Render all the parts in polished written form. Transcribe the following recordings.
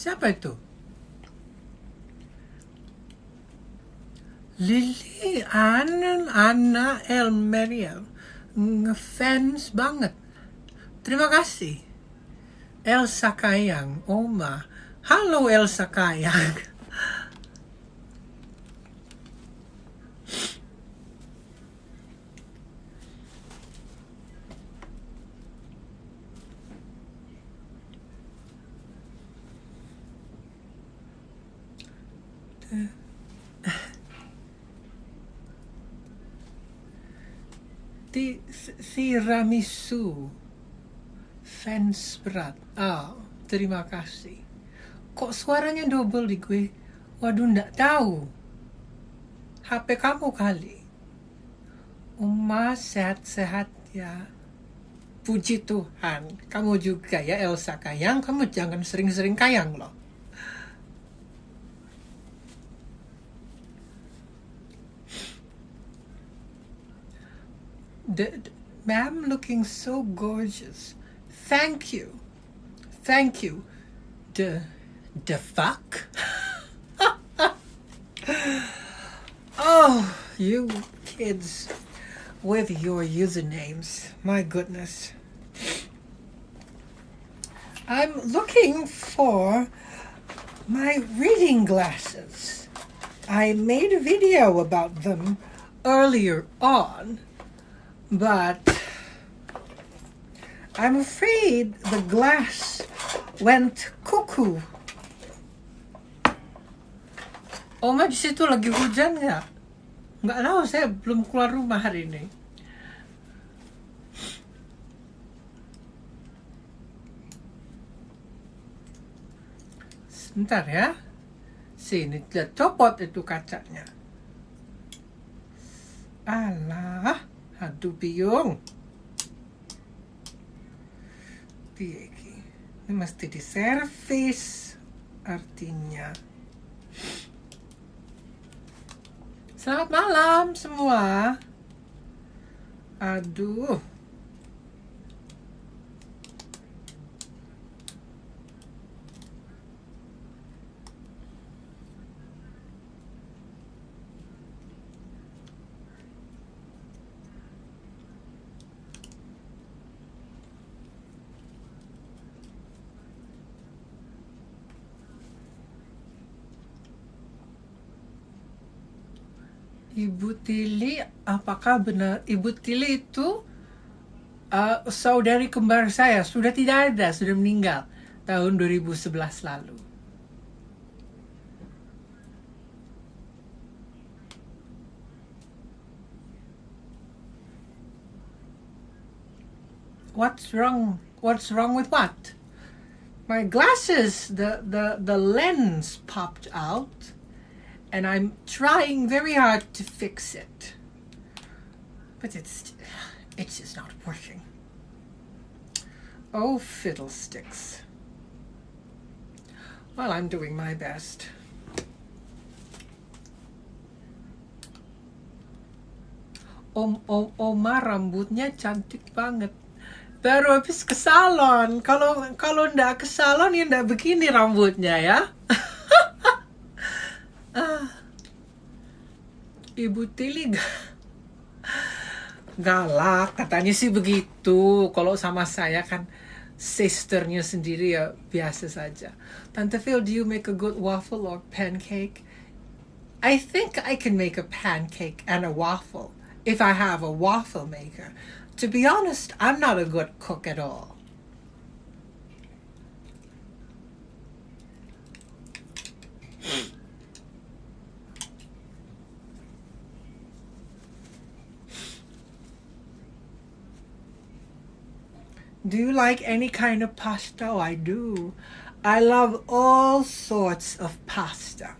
Siapa itu? Lily Anna Elmeriel. Ngefans banget. Terima kasih. Elsa Kayang, Oma. Halo Elsa Kayang. Tiramisu. Fans berat. Terima kasih. Kok suaranya double di gue? Waduh, ndak tahu. HP kamu kali. Uma sehat-sehat ya. Puji Tuhan. Kamu juga ya Elsa Kayang. Kamu jangan sering-sering kayang loh. Ma'am looking so gorgeous. Thank you. Thank you. The fuck? Oh, you kids with your usernames. My goodness. I'm looking for my reading glasses. I made a video about them earlier on, but I'm afraid the glass went cuckoo. Oma di situ lagi hujan nggak? Nggak tahu, saya belum keluar rumah hari ini. Sebentar ya. Sini, copot itu kacanya. Alah, aduh biung. Ini mesti diservis artinya. Selamat malam semua. Aduh. Ibu Tili, apakah benar Ibu Tili itu saudari kembar saya? Sudah tidak ada, sudah meninggal tahun 2011 lalu. What's wrong? What's wrong with what? My glasses, the lens popped out. And I'm trying very hard to fix it. But it's just not working. Oh, fiddlesticks. Well, I'm doing my best. Oma rambutnya cantik banget. Baru habis ke salon. Kalau ndak ke salon ya ndak begini rambutnya ya. Ibu Tili galak, katanya sih begitu. Kalau sama saya kan sisternya sendiri ya biasa saja. Tante Phil, do you make a good waffle or pancake? I think I can make a pancake and a waffle if I have a waffle maker. To be honest, I'm not a good cook at all. Do you like any kind of pasta? Oh, I do. I love all sorts of pasta.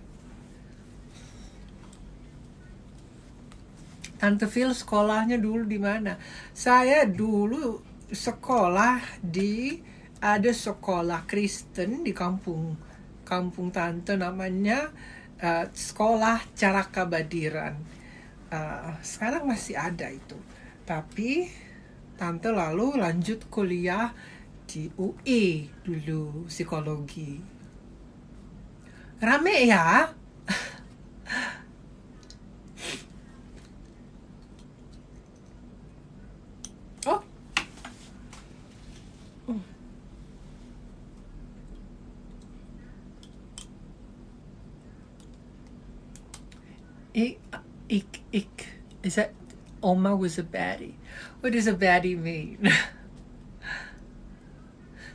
Tante Phil sekolahnya dulu di mana? Saya dulu sekolah ada sekolah Kristen di kampung tante, namanya Sekolah Caraka Badiran. Sekarang masih ada itu. Tapi tante lalu lanjut kuliah di UI dulu, psikologi. Rame ya. Oh. Ik. Is that Oma was a baddie? What does a baddie mean?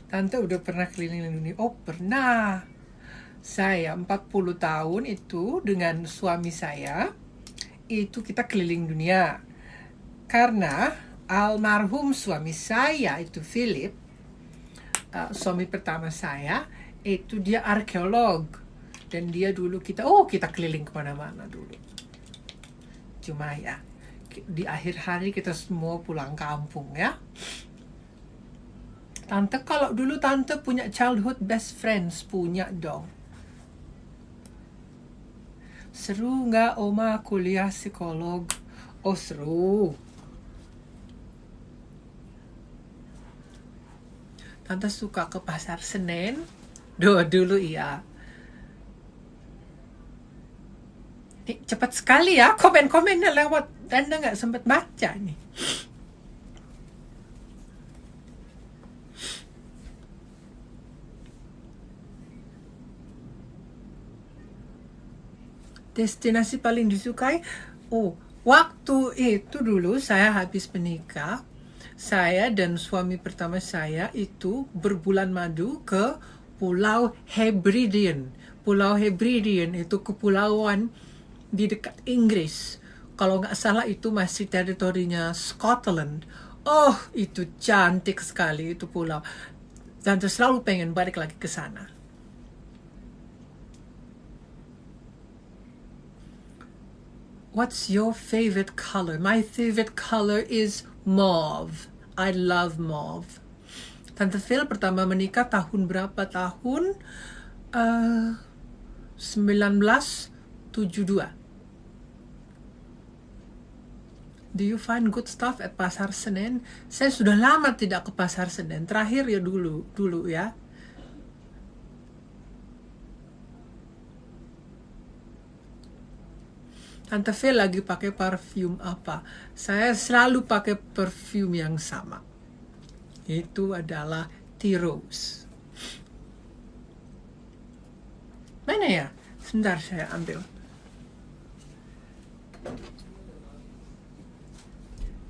Tante udah pernah keliling dunia? Oh, pernah. Saya 40 tahun itu dengan suami saya, itu kita keliling dunia. Karena almarhum suami saya itu Philip, suami pertama saya, itu dia arkeolog. Dan dia dulu kita keliling kemana-mana dulu. Cuma ya, di akhir hari kita semua pulang kampung ya. Tante, kalau dulu tante punya childhood best friends, punya dong. Seru nggak Oma kuliah psikolog? Oh, seru. Tante suka ke Pasar Senen? Dulu iya. Cepat sekali ya, komen-komennya lewat. Tante nggak sempat baca nih. Destinasi paling disukai? Oh, waktu itu dulu saya habis menikah, saya dan suami pertama saya itu berbulan madu ke Pulau Hebridean. Pulau Hebridean itu kepulauan di dekat Inggris. Kalau nggak salah itu masih teritorinya Scotland. Oh, itu cantik sekali itu pulau. Dan selalu pengen balik lagi ke sana. What's your favorite color? My favorite color is mauve. I love mauve. Tante Phil pertama menikah tahun berapa? Tahun 1972. Do you find good stuff at Pasar Senen? Saya sudah lama tidak ke Pasar Senen. Terakhir ya dulu ya. Tante Phil lagi pakai parfum apa? Saya selalu pakai parfum yang sama. Itu adalah Tea Rose. Mana ya? Sebentar saya ambil.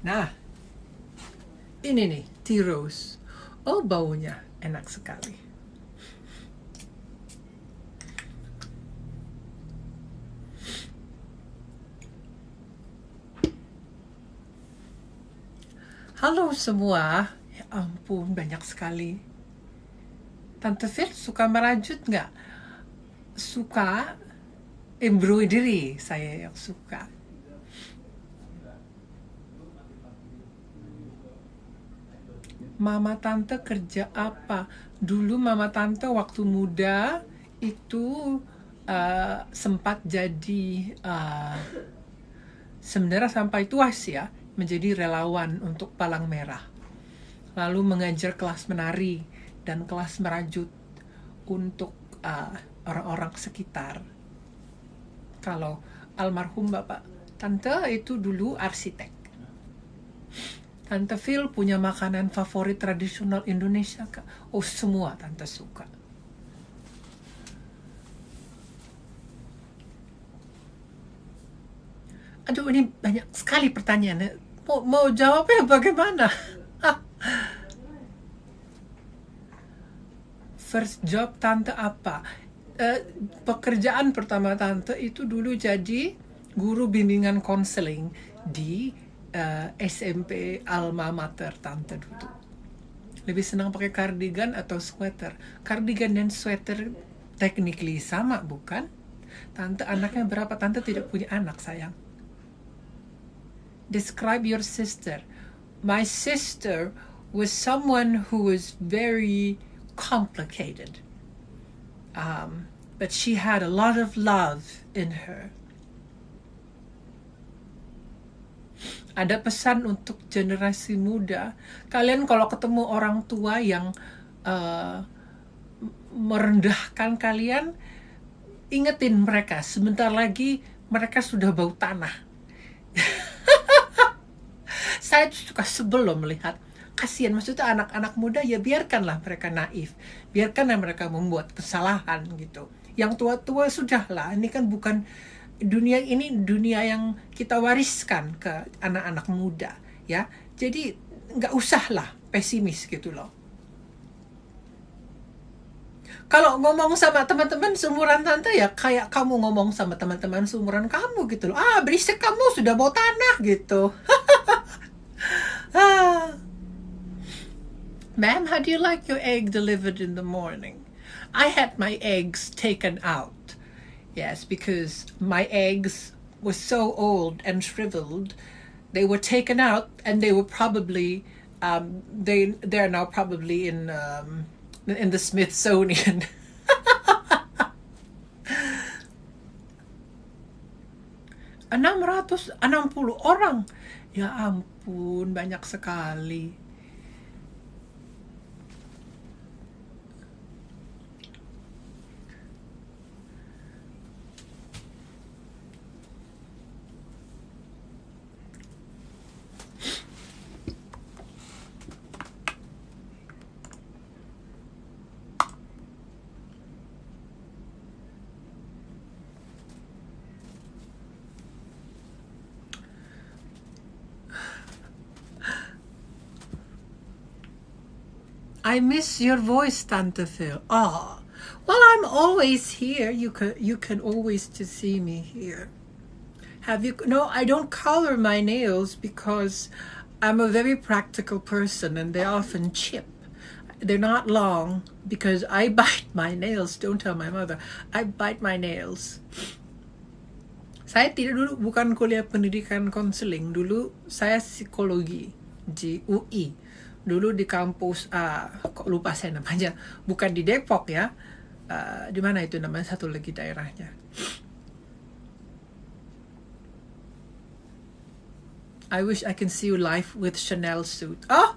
Nah, ini nih, Tea Rose. Oh, baunya enak sekali. Halo semua. Ya ampun, banyak sekali. Tante Phil suka merajut nggak? Suka embroidery, saya yang suka. Mama tante kerja apa? Dulu mama tante waktu muda itu sempat jadi sebenarnya sampai tua sih ya, menjadi relawan untuk Palang Merah. Lalu mengajar kelas menari dan kelas merajut untuk orang-orang sekitar. Kalau almarhum bapak tante itu dulu arsitek. Tante Phil punya makanan favorit tradisional Indonesia kak? Oh, semua tante suka. Aduh, ini banyak sekali pertanyaannya. Mau jawabnya bagaimana? First job tante apa? Pekerjaan pertama tante itu dulu jadi guru bimbingan konseling di SMP alma mater tante dulu. Lebih senang pakai cardigan atau sweater? Cardigan dan sweater technically sama, bukan? Tante anaknya berapa? Tante tidak punya anak, sayang. Describe your sister. My sister was someone who was very complicated. But she had a lot of love in her. Ada pesan untuk generasi muda. Kalian kalau ketemu orang tua yang merendahkan kalian, ingetin mereka, sebentar lagi mereka sudah bau tanah. Saya suka sebel loh melihat, kasihan, maksudnya anak-anak muda ya biarkanlah mereka naif, biarkanlah mereka membuat kesalahan gitu. Yang tua-tua sudahlah, ini kan bukan dunia ini, dunia yang kita wariskan ke anak-anak muda ya. Jadi nggak usahlah pesimis gitu loh. Kalau ngomong sama teman-teman seumuran tante ya kayak kamu ngomong sama teman-teman seumuran kamu gitu loh. Ah, berisik kamu, sudah bawa tanah gitu. Ah. Ma'am, how do you like your egg delivered in the morning? I had my eggs taken out. Yes, because my eggs were so old and shriveled. They were taken out and they were probably they're now probably in the Smithsonian. 660 orang. Ya ampun, banyak sekali. I miss your voice, Tante Phil. Oh, well, I'm always here. You can always just see me here. Have you? No, I don't color my nails because I'm a very practical person, and they often chip. They're not long because I bite my nails. Don't tell my mother. I bite my nails. Saya dulu bukan kuliah pendidikan konseling. Dulu saya psikologi di UI. Dulu di kampus, kok lupa saya namanya. Bukan di Depok ya. Di mana itu namanya, satu lagi daerahnya. I wish I can see you live with Chanel suit. Oh,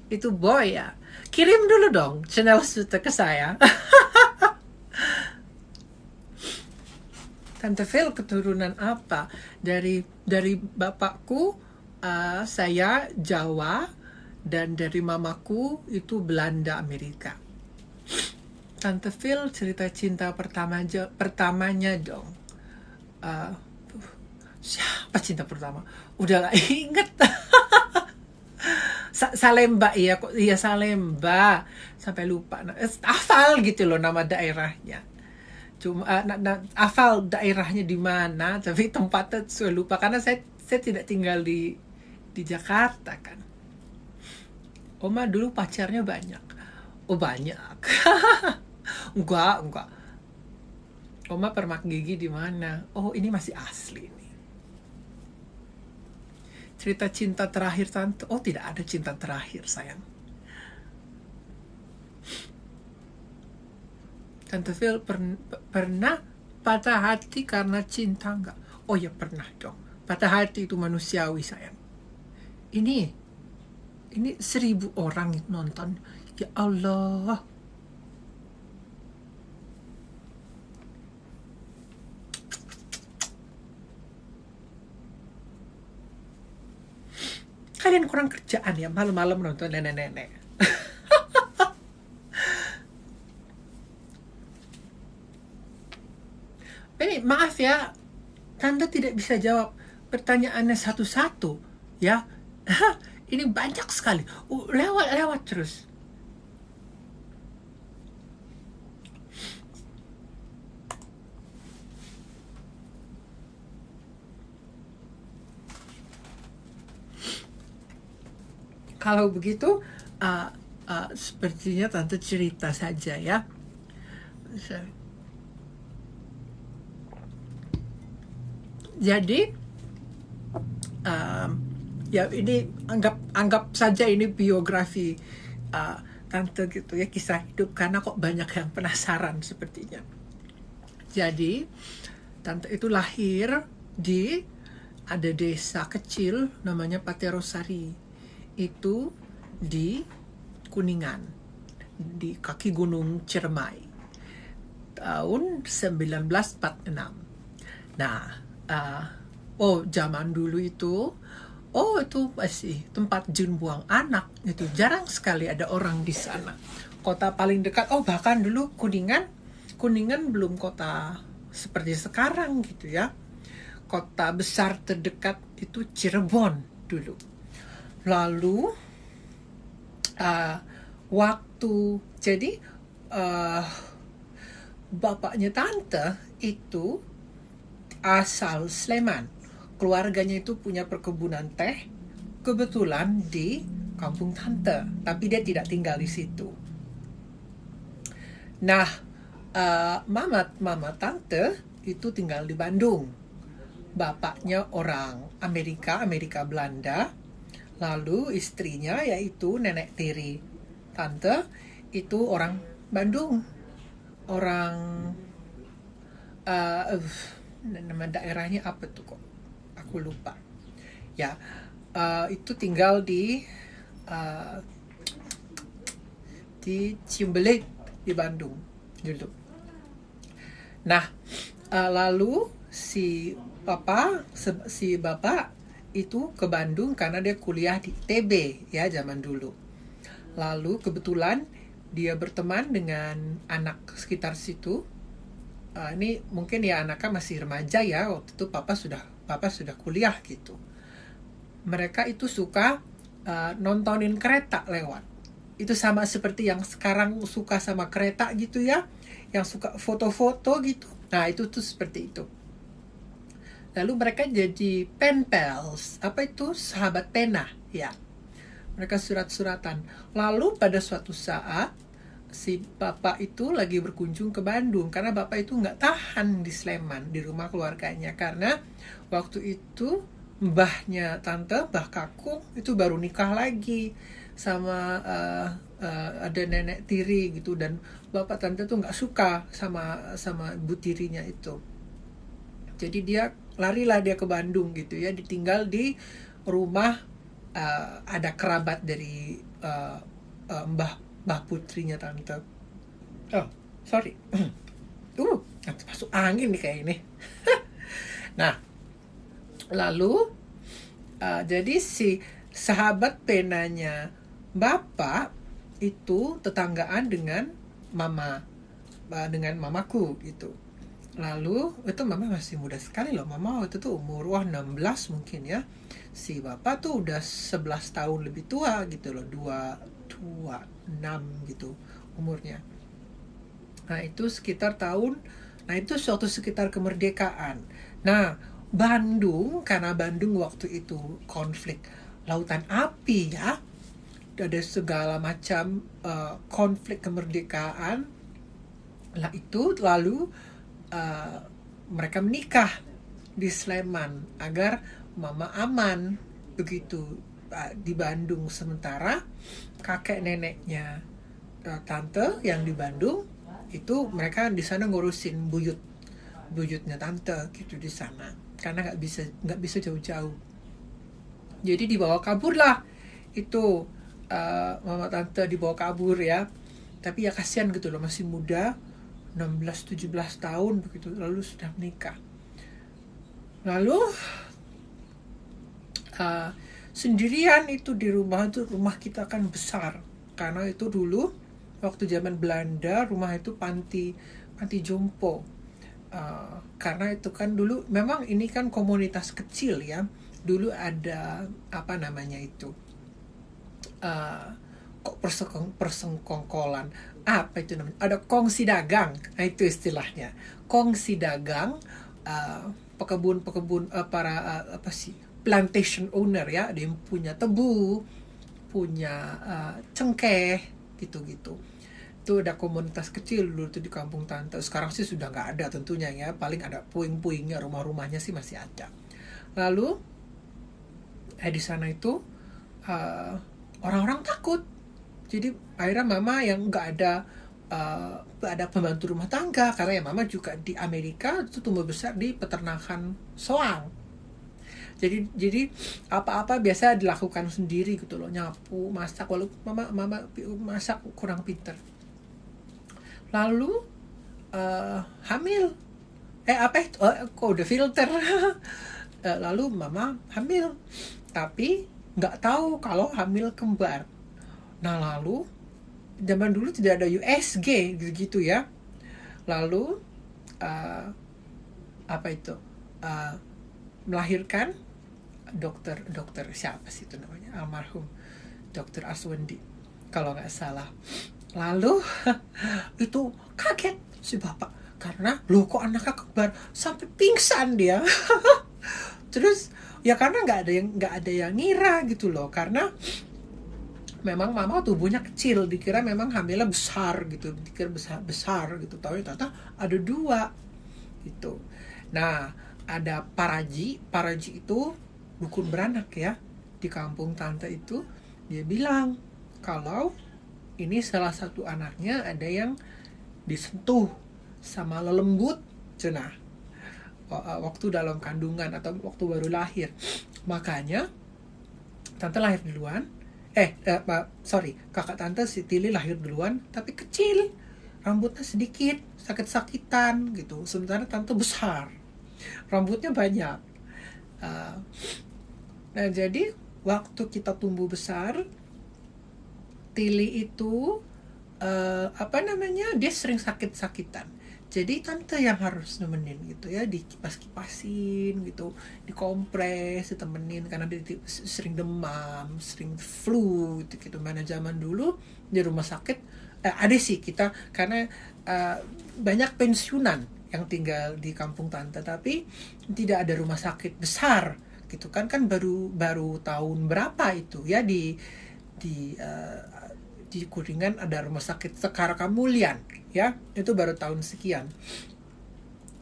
itu boy ya. Kirim dulu dong Chanel suit ke saya. Tante Phil keturunan apa? Dari bapakku saya Jawa, dan dari mamaku itu Belanda Amerika. Tante Phil, cerita cinta pertamanya dong. Siapa cinta pertama? Udah gak inget. Salemba, iya Salemba. Sampai lupa. Hafal gitu loh nama daerahnya. Cuma hafal daerahnya di mana, tapi tempatnya saya lupa karena saya tidak tinggal di Jakarta kan. Oma dulu pacarnya banyak. Oh banyak. Enggak. Oma permak gigi di mana? Oh ini masih asli nih. Cerita cinta terakhir tante. Oh tidak ada cinta terakhir sayang. Tante Phil pernah patah hati karena cinta enggak? Oh ya pernah dong. Patah hati itu manusiawi sayang. Ini 1000 orang nonton. Ya Allah. Kalian kurang kerjaan ya, malam-malam nonton nenek-nenek. Ini maaf ya, Tante tidak bisa jawab pertanyaannya satu-satu ya. Ini banyak sekali. Lewat terus. Kalau begitu, sepertinya Tante cerita saja ya. Jadi, ya ini anggap saja ini biografi Tante gitu ya, kisah hidup, karena kok banyak yang penasaran sepertinya. Jadi, Tante itu lahir di ada desa kecil namanya Paterosari. Itu di Kuningan, di kaki gunung Ciremai. tahun 1946. Nah, zaman dulu itu, itu masih tempat jin buang anak. Itu jarang sekali ada orang di sana. Kota paling dekat, bahkan dulu Kuningan belum kota seperti sekarang gitu ya. Kota besar terdekat itu Cirebon dulu. Lalu jadi bapaknya tante itu asal Sleman. Keluarganya itu punya perkebunan teh, kebetulan di kampung tante, tapi dia tidak tinggal di situ. Nah, mama tante itu tinggal di Bandung. Bapaknya orang Amerika Belanda. Lalu istrinya yaitu nenek tiri tante itu orang Bandung. Orang nama daerahnya apa tuh kok? Aku lupa. Ya, itu tinggal di Ciumbelit di Bandung dulu. Nah, lalu si bapak itu ke Bandung karena dia kuliah di ITB ya zaman dulu. Lalu kebetulan dia berteman dengan anak sekitar situ. Ini mungkin ya anaknya masih remaja ya, waktu itu papa sudah kuliah gitu. Mereka itu suka nontonin kereta lewat. Itu sama seperti yang sekarang suka sama kereta gitu ya, yang suka foto-foto gitu. Nah itu tuh seperti itu. Lalu mereka jadi pen pals. Apa itu? Sahabat pena ya. Mereka surat-suratan. Lalu pada suatu saat si bapak itu lagi berkunjung ke Bandung karena bapak itu nggak tahan di Sleman di rumah keluarganya, karena waktu itu mbahnya tante, Mbah Kakung itu baru nikah lagi sama ada nenek tiri gitu, dan bapak tante tuh nggak suka sama ibu tirinya itu. Jadi larilah dia ke Bandung gitu ya, ditinggal di rumah ada kerabat dari mbah putrinya tante. Sorry. Masuk angin nih kayak ini. Nah, lalu jadi si sahabat penanya bapak itu tetanggaan dengan mamaku gitu. Lalu itu mama masih muda sekali loh. Mama waktu itu umur 16 mungkin ya. Si bapak tuh udah 11 tahun lebih tua gitu loh. 26 gitu umurnya. Nah itu suatu sekitar kemerdekaan. Nah Bandung, karena Bandung waktu itu konflik lautan api ya, ada segala macam konflik kemerdekaan. Lah itu lalu mereka menikah di Sleman agar mama aman begitu di Bandung. Sementara kakek neneknya tante yang di Bandung itu mereka di sana ngurusin buyutnya tante gitu di sana, karena nggak bisa jauh-jauh. Jadi dibawa kabur lah itu mama tante, dibawa kabur ya. Tapi ya kasihan gitu loh, masih muda 16-17 tahun begitu, lalu sudah menikah. Lalu sendirian itu di rumah kita kan besar, karena itu dulu waktu zaman Belanda rumah itu panti jompo. Karena itu kan dulu memang ini kan komunitas kecil ya. Dulu ada apa namanya itu persengkongkolan, apa itu namanya, ada kongsi dagang. Nah itu istilahnya kongsi dagang, pekebun para plantation owner ya, ada yang punya tebu, punya cengkeh gitu-gitu. Itu ada komunitas kecil dulu tuh di kampung tante. Sekarang sih sudah nggak ada tentunya ya, paling ada puing-puingnya, rumah-rumahnya sih masih ada. Lalu di sana itu orang-orang takut. Jadi akhirnya mama yang nggak ada pembantu rumah tangga, karena ya mama juga di Amerika itu tumbuh besar di peternakan soang. Jadi apa-apa biasa dilakukan sendiri gitu loh, nyapu, masak, walaupun mama masak kurang pinter. Lalu hamil. Apa itu? Kok udah filter. Lalu mama hamil, tapi nggak tahu kalau hamil kembar. Nah lalu zaman dulu tidak ada USG gitu ya. Lalu apa itu? Melahirkan dokter siapa sih itu namanya, almarhum dokter Aswendi kalau nggak salah. Lalu itu kaget si bapak karena loh kok anaknya kembar, sampai pingsan dia. Terus ya karena nggak ada yang ngira gitu loh, karena memang mama tubuhnya kecil, dikira memang hamilnya besar gitu, dikira besar gitu, tapi ternyata ada 2 gitu. Nah ada Paraji itu dukun beranak ya di kampung tante itu. Dia bilang kalau ini salah satu anaknya ada yang disentuh sama lelembut cenah waktu dalam kandungan atau waktu baru lahir. Makanya tante lahir duluan. Kakak tante si Tili lahir duluan tapi kecil, rambutnya sedikit, sakit-sakitan gitu. Sementara tante besar, rambutnya banyak. Nah jadi waktu kita tumbuh besar, Tili itu dia sering sakit-sakitan. Jadi tante yang harus nemenin gitu ya, dikipas-kipasin gitu, dikompres, ditemenin karena dia sering demam, sering flu gitu. Mana zaman dulu di rumah sakit ada sih kita, karena banyak pensiunan yang tinggal di kampung tante, tapi tidak ada rumah sakit besar gitu kan baru tahun berapa itu ya di Kuningan ada rumah sakit Sekar Kamulian ya, itu baru tahun sekian,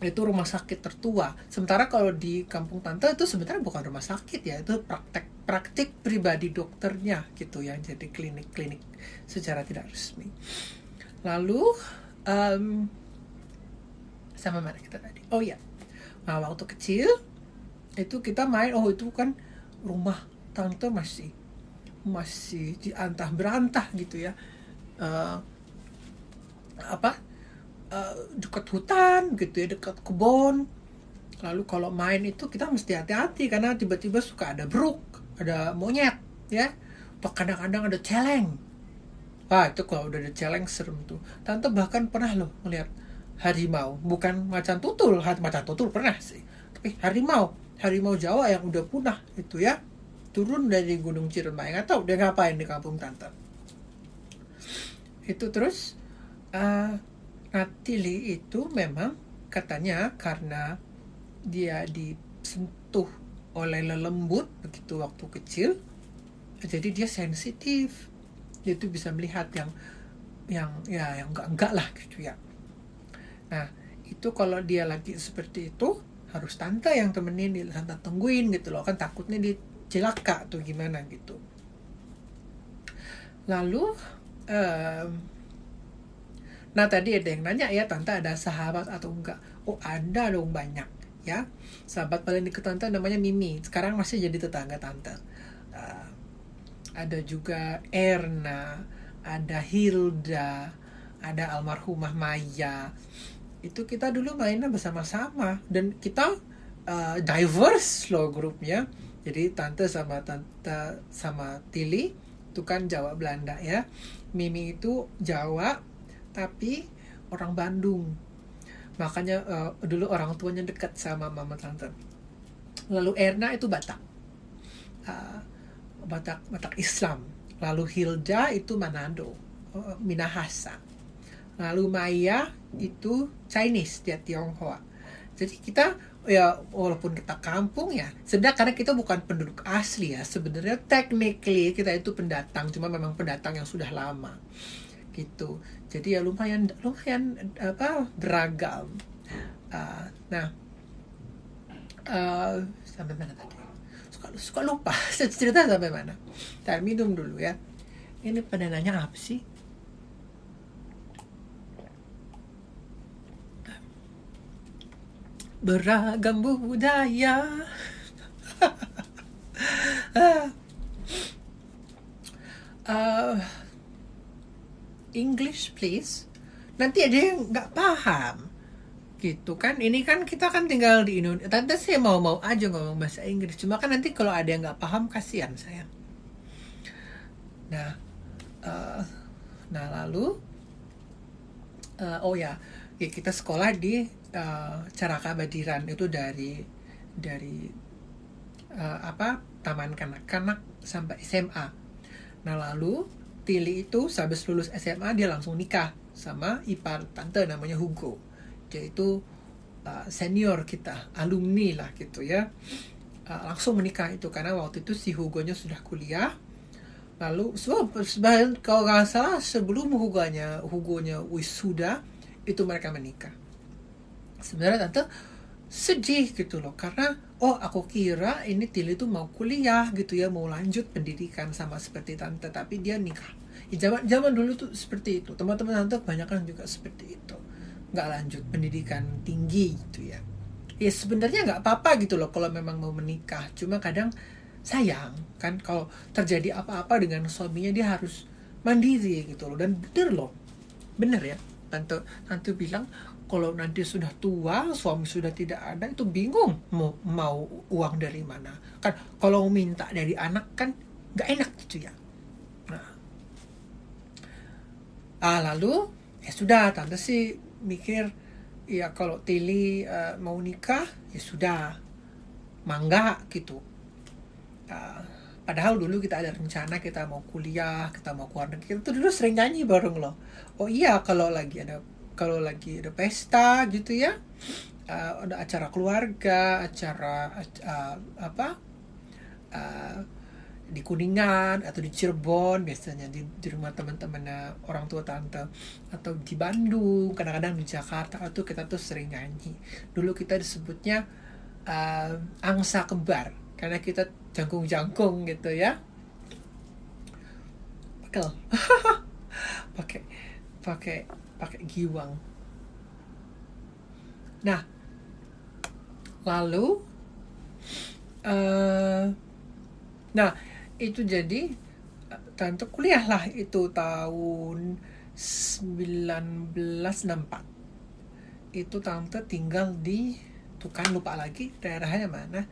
itu rumah sakit tertua. Sementara kalau di kampung tante itu sebenarnya bukan rumah sakit ya, itu praktik pribadi dokternya gitu ya, jadi klinik secara tidak resmi. Lalu sama mana kita tadi? Oh ya, nah waktu kecil itu kita main, itu kan rumah tante masih diantah berantah gitu ya, dekat hutan gitu ya, dekat kebun. Lalu kalau main itu kita mesti hati-hati karena tiba-tiba suka ada beruk, ada monyet ya, atau kadang-kadang ada celeng. Itu kalau udah ada celeng serem tuh. Tante bahkan pernah loh melihat harimau, bukan macan tutul pernah sih, tapi harimau Jawa yang udah punah itu ya, turun dari Gunung Ciremai. Nggak tahu dia ngapain di kampung tante itu. Terus Natili itu memang katanya karena dia disentuh oleh lelembut begitu waktu kecil, jadi dia sensitif, dia tuh bisa melihat yang enggak lah gitu ya. Nah itu kalau dia lagi seperti itu harus tante yang temenin, tante tungguin gitu loh, kan takutnya dia celaka tuh gimana gitu. Lalu nah tadi ada yang nanya ya, tante ada sahabat atau enggak? Ada dong, banyak ya. Sahabat paling dekat tante namanya Mimi, sekarang masih jadi tetangga tante. Ada juga Erna, ada Hilda, ada almarhumah Maya. Itu kita dulu mainnya bersama-sama, dan kita diverse loh grupnya. Jadi tante sama Tili itu kan Jawa Belanda ya. Mimi itu Jawa tapi orang Bandung. Makanya dulu orang tuanya dekat sama mama tante. Lalu Erna itu Batak. Batak Islam. Lalu Hilda itu Manado, Minahasa. Lalu Maya itu Chinese, dia Tionghoa. Jadi kita ya walaupun kita kampung ya, sedang karena kita bukan penduduk asli ya, sebenarnya technically kita itu pendatang, cuma memang pendatang yang sudah lama gitu. Jadi ya lumayan beragam. Sampai mana tadi? Suka lupa cerita sampai mana. Ntar minum dulu ya. Ini pada nanya apa sih? Beragam budaya. English please. nanti ada yang nggak paham gitu kan. Ini kan kita kan tinggal di Indonesia. Tante sih mau aja ngomong bahasa Inggris, cuma kan nanti kalau ada yang nggak paham kasihan sayang. Nah, uh, nah lalu oh ya, kita sekolah di Caraka Badiran itu dari apa, taman kanak-kanak sampai SMA. Nah lalu Tili itu habis lulus SMA dia langsung nikah sama ipar tante namanya Hugo. Dia itu senior kita, alumni lah gitu ya. Langsung menikah itu karena waktu itu si Hugonya sudah kuliah. Lalu kalau nggak salah sebelum Hugonya wisuda itu mereka menikah. Sebenarnya tante sedih gitu loh, karena aku kira ini Tili tuh mau kuliah gitu ya, mau lanjut pendidikan sama seperti tante, tapi dia nikah. Zaman dulu tuh seperti itu, teman-teman tante kebanyakan juga seperti itu, nggak lanjut pendidikan tinggi gitu ya. Ya sebenarnya nggak apa-apa gitu loh kalau memang mau menikah, cuma kadang sayang kan kalau terjadi apa-apa dengan suaminya, dia harus mandiri gitu loh. Dan bener ya, tante bilang kalau nanti sudah tua, suami sudah tidak ada, itu bingung mau uang dari mana. Kan kalau minta dari anak kan nggak enak gitu ya. Nah, lalu ya sudah, tante sih mikir ya kalau Tili mau nikah ya sudah, mangga gitu. Padahal dulu kita ada rencana kita mau kuliah, kita mau keluar negeri. Kita tuh dulu sering nyanyi bareng loh. Oh iya, kalau lagi ada pesta gitu ya, ada acara keluarga, acara apa uh, di Kuningan atau di Cirebon, biasanya di rumah teman-teman orang tua tante, atau di Bandung, kadang-kadang di Jakarta, itu kita tuh sering nyanyi. Dulu kita disebutnya angsa kembar karena kita jangkung-jangkung gitu ya. pakai pakai giwang. Nah, lalu nah itu jadi tante kuliah lah itu tahun 1964. Itu tante tinggal di, tuh kan lupa lagi daerahnya mana,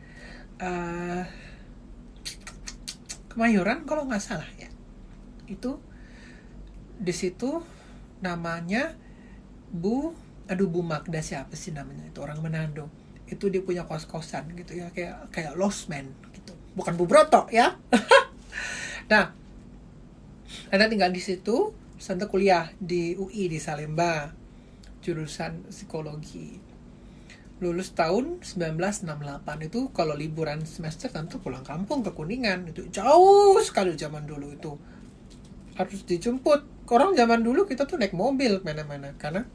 Kemayoran kalau nggak salah ya. Itu di situ namanya Bu Magda, siapa sih namanya itu, orang Manado. Itu dia punya kos-kosan gitu ya, kayak Lost Man gitu, bukan Bu Broto ya. Nah, Tante tinggal di situ, Tante kuliah di UI di Salemba, jurusan psikologi. Lulus tahun 1968. Itu kalau liburan semester Tante pulang kampung ke Kuningan. Itu jauh sekali zaman dulu, itu harus dijemput. Orang zaman dulu kita tuh naik mobil mana-mana karena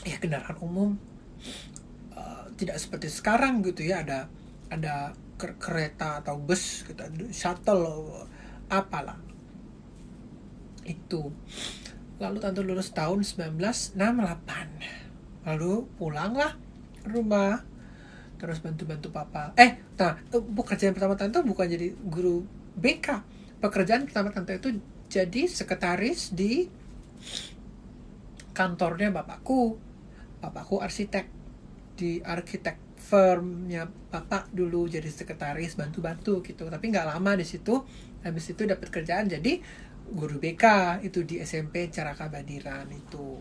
ya kendaraan umum tidak seperti sekarang gitu ya, ada kereta atau bus gitu, shuttle apalah itu. Lalu tante lulus tahun 1968, lalu pulanglah ke rumah, terus bantu-bantu papa. Pekerjaan pertama tante bukan jadi guru BK. Pekerjaan pertama tante itu jadi sekretaris di kantornya bapakku arsitek, di arsitek firmnya bapak dulu, jadi sekretaris, bantu-bantu gitu. Tapi nggak lama di situ, habis itu dapat kerjaan jadi guru BK itu di SMP Caraka Badiran itu.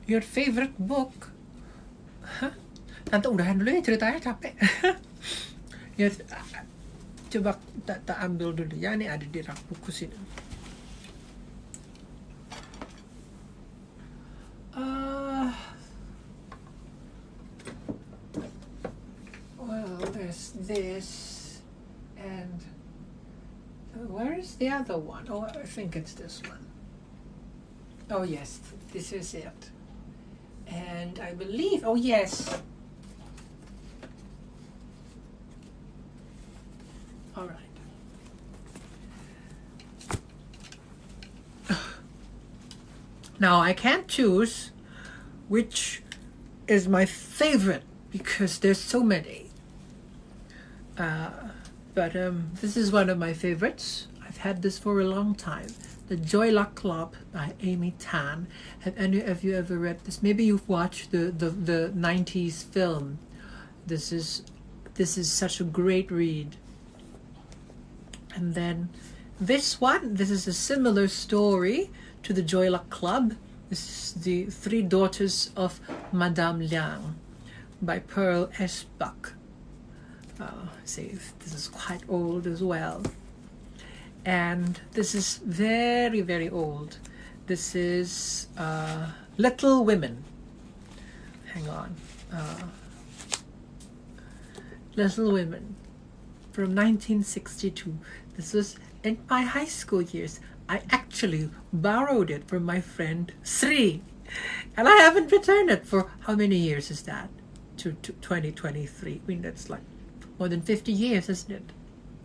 Your favorite book? Tante udahan dulu ya ceritanya, capek. Ya, coba tak ambil dulu ya, ini ada di rak buku sini. Well, there's this, and where is the other one? Oh, I think it's this one. Oh yes, this is it. And I believe, oh yes. All right. Now I can't choose which is my favorite because there's so many. But this is one of my favorites. I've had this for a long time. The Joy Luck Club by Amy Tan. Have any of you ever read this? Maybe you've watched the 90s film. This is such a great read. And then this is a similar story to the Joy Luck Club. This is the Three Daughters of Madame Liang by Pearl S. Buck. See, this is quite old as well. And this is very, very old. This is Little Women. Hang on. Little Women from 1962. This was in my high school years. I actually borrowed it from my friend Sri. And I haven't returned it for how many years is that? To 2023. I mean, that's like more than 50 years, isn't it?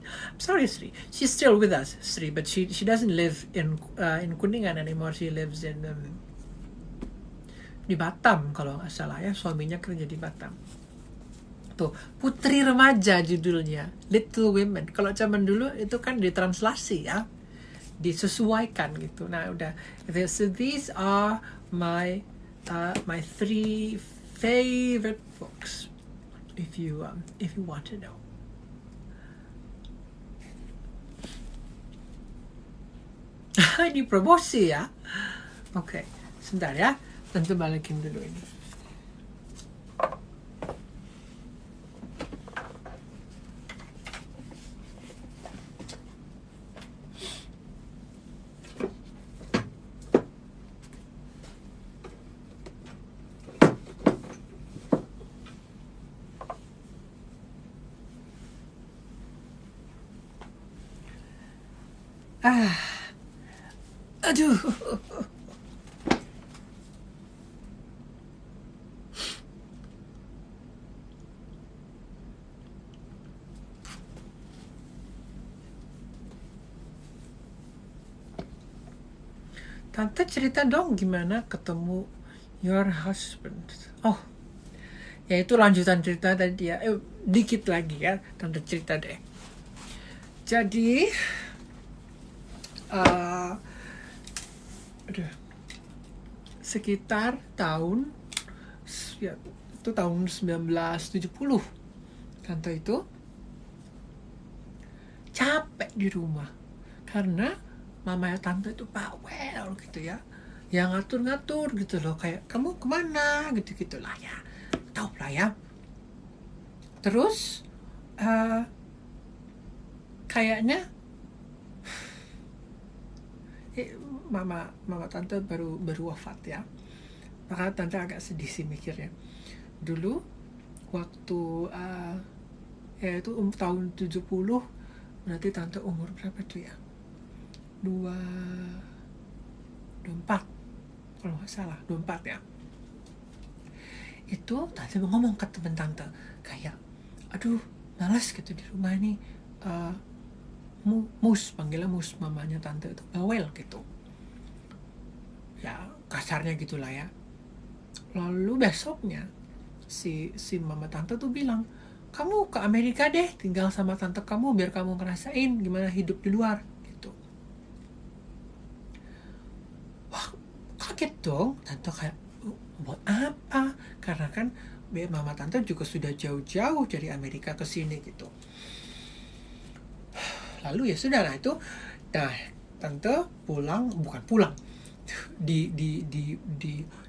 I'm sorry, Sri. She's still with us, Sri, but she doesn't live in Kuningan anymore. She lives in di Batam kalau nggak salah ya. Suaminya kerja di Batam. Tuh, Putri Remaja judulnya, Little Women. Kalau zaman dulu itu kan ditranslasi ya, disesuaikan gitu. Nah udah. So these are my my three favorite books. If you want to know. Ini promosi ya. Oke, sebentar ya. Tentu balikin dulu ini. Aduh. Tante cerita dong gimana ketemu your husband. Oh, ya itu lanjutan cerita tadi ya. Dikit lagi ya, Tante cerita deh. Jadi, sekitar tahun, ya itu tahun 1970, Tante itu capek di rumah karena mamanya Tante itu bawel gitu ya, yang ngatur-ngatur gitu loh, kayak kamu kemana gitu lah ya, tau lah ya. Terus kayaknya mama Tante baru wafat ya, maka Tante agak sedih sih mikirnya. Dulu waktu ya itu tahun 70, berarti Tante umur berapa tuh ya, 24 kalau nggak salah, 24 ya. Itu Tante ngomong ke temen Tante kayak, aduh malas gitu di rumah ini, Mus, panggilnya Mus, mamanya Tante itu bawel gitu ya, kasarnya gitulah ya. Lalu besoknya si mama Tante tuh bilang, kamu ke Amerika deh, tinggal sama tante kamu biar kamu ngerasain gimana hidup di luar gitu. Wah, kaget dong. Tante kayak, buat apa? Karena kan mama Tante juga sudah jauh-jauh dari Amerika ke sini gitu. Lalu ya sudah lah itu. Nah, Tante bukan pulang,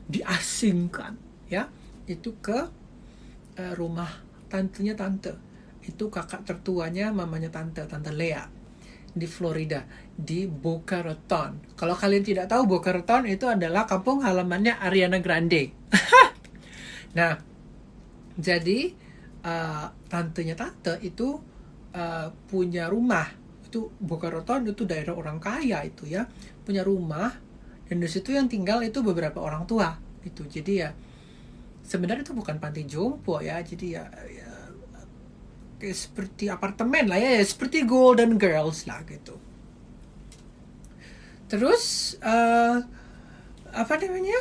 diasingkan ya, itu ke rumah tantenya Tante. Itu kakak tertuanya mamanya Tante Lea di Florida, di Boca Raton. Kalau kalian tidak tahu, Boca Raton itu adalah kampung halamannya Ariana Grande. Nah, jadi tantenya Tante itu punya rumah. Itu Boca Raton itu daerah orang kaya itu ya, punya rumah, dan di situ yang tinggal itu beberapa orang tua itu. Jadi ya sebenarnya itu bukan panti jompo ya, jadi ya seperti apartemen lah ya, seperti Golden Girls lah gitu. Terus apa namanya,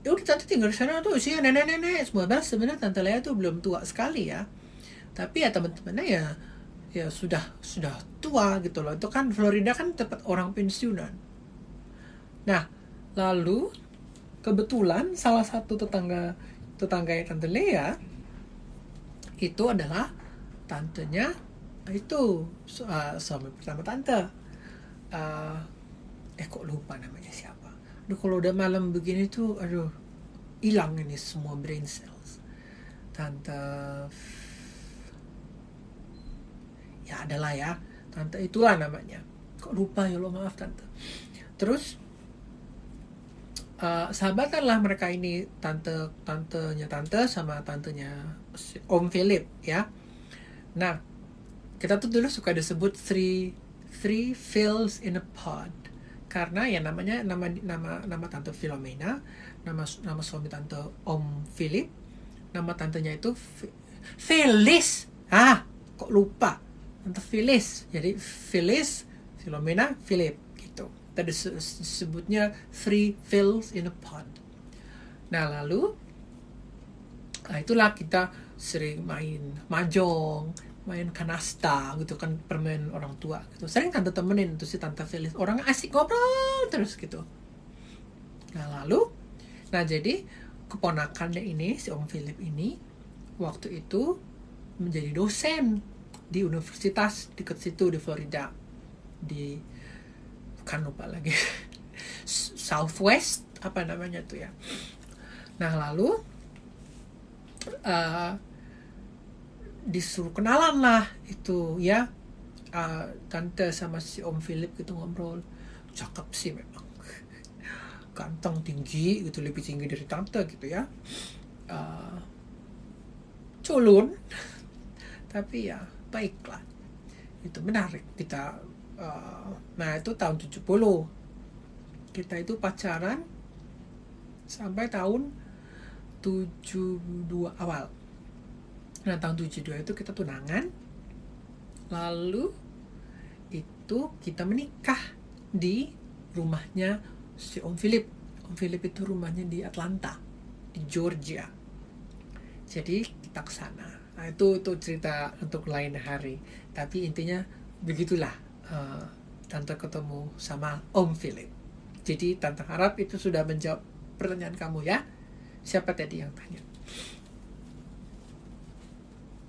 ya udah tante tinggal di sana tuh usia nenek-nenek semua. Sebenarnya tante Lea tuh belum tua sekali ya, tapi ya teman-temannya ya sudah tua gitu loh. Itu kan Florida kan tempat orang pensiunan. Nah, lalu kebetulan salah satu tetangga tante Lea itu adalah tantenya itu suami pertama tante. Uh, kok lupa namanya siapa. Aduh, kalau udah malam begini tuh, aduh, hilang ini semua brain cells. Tante, ya adalah ya, tante itulah namanya. Kok lupa ya lo, maaf tante. Terus sahabatanlah mereka ini, tantenya tante sama tantenya Om Philip ya. Nah, kita tuh dulu suka disebut three Phils in a pod, karena ya namanya nama tante Philomena, nama suami tante Om Philip, nama tantenya itu Phyllis. Kok lupa, tante Phyllis. Jadi Phyllis, Philomena, Philip gitu. Tadi disebutnya three Phils in a pod. Nah, lalu itulah kita sering main mahjong, main kanasta gitu kan, permen orang tua gitu. Sering tante temenin tuh si tante Phyllis, orang asik ngobrol terus gitu. Nah jadi keponakannya ini, si Om Philip ini waktu itu menjadi dosen di universitas dekat situ di Florida, di kan lupa lagi Southwest apa namanya tuh ya. Nah, lalu disuruh kenalan lah itu ya, tante sama si Om Philip gitu ngobrol. Cakep sih memang, ganteng, tinggi gitu, lebih tinggi dari tante gitu ya, culun tapi ya baiklah, itu menarik. Kita nah itu tahun 70, kita itu pacaran sampai tahun 72 awal. Nah, tahun 72 itu kita tunangan, lalu itu kita menikah di rumahnya si Om Philip. Om Philip itu rumahnya di Atlanta, di Georgia. Jadi kita ke sana. Nah, itu cerita untuk lain hari. Tapi intinya begitulah, tante ketemu sama Om Philip. Jadi tante harap itu sudah menjawab pertanyaan kamu ya. Siapa tadi yang tanya?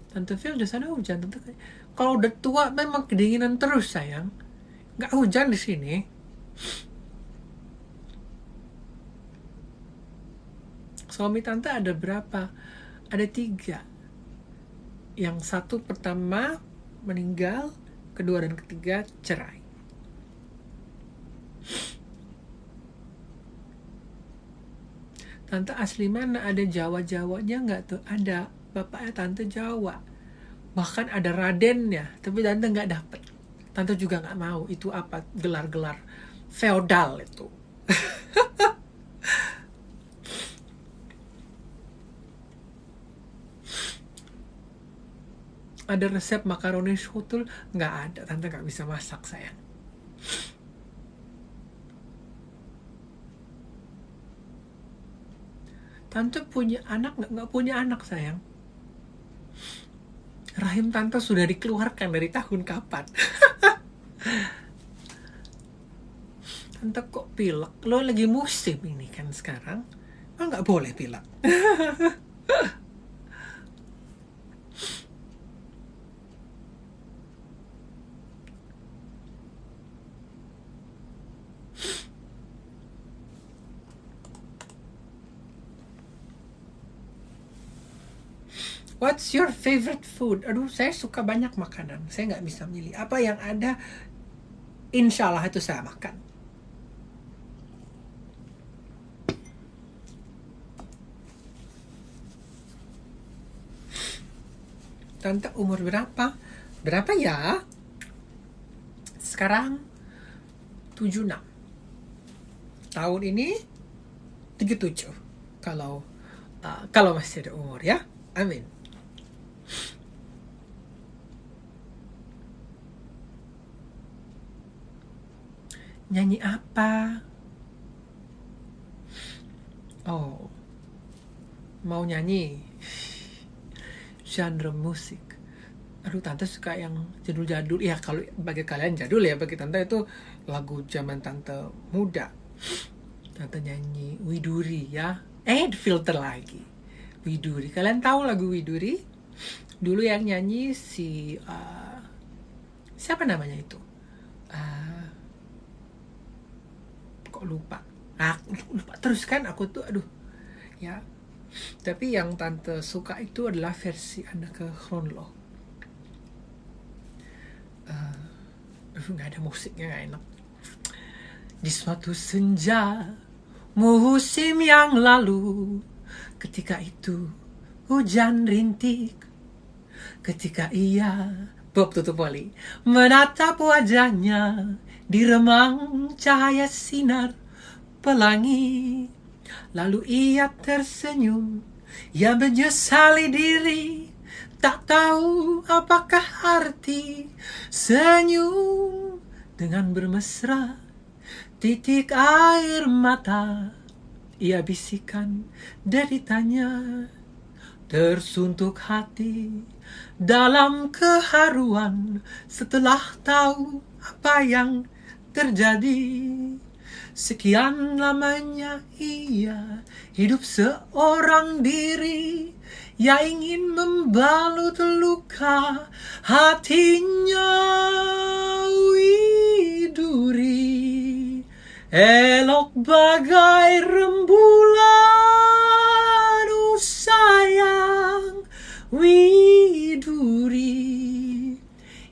Tante Phil di sana hujan. Tante, kalau udah tua memang kedinginan terus sayang. Nggak hujan di sini. Suami tante ada berapa? Ada 3. Yang satu pertama meninggal, kedua dan ketiga cerai. Tante asli mana? Ada Jawa-Jawanya nggak tuh? Ada. Bapaknya tante Jawa. Bahkan ada Radennya, tapi tante nggak dapet. Tante juga nggak mau. Itu apa? Gelar-gelar feodal itu. Ada resep makaroni shutul? Nggak ada. Tante nggak bisa masak sayang. Tante punya anak nggak punya anak sayang. Rahim tante sudah dikeluarkan dari tahun kapan? Tante kok pilek? Lo lagi musim ini kan sekarang. Nggak boleh pilek. What's your favorite food? Aduh, saya suka banyak makanan. Saya nggak bisa milih. Apa yang ada, insya Allah itu saya makan. Tante umur berapa? Berapa ya? Sekarang 76. Tahun ini 37. Kalau masih ada umur ya. Amin. Nyanyi apa? Oh, mau nyanyi genre musik. Aduh, tante suka yang jadul-jadul. Ya, kalau bagi kalian jadul ya, bagi tante itu lagu zaman tante muda. Tante nyanyi Widuri ya. Filter lagi. Widuri. Kalian tahu lagu Widuri? Dulu yang nyanyi si siapa namanya itu? Kok lupa? Lupa terus kan aku tuh, aduh. Ya. Tapi yang tante suka itu adalah versi Anneke Grönlund. Nggak ada musiknya, nggak enak. Di suatu senja musim yang lalu, ketika itu hujan rintik, ketika ia Bob tutup wali menatap wajahnya di remang cahaya sinar pelangi, lalu ia tersenyum, ia menyesali diri, tak tahu apakah arti senyum. Dengan bermesra titik air mata ia bisikan deritanya, tersuntuk hati dalam keharuan setelah tahu apa yang terjadi. Sekian lamanya ia hidup seorang diri, ia ingin membalut luka hatinya. Widuri elok bagai rembulan, oh sayang. Widuri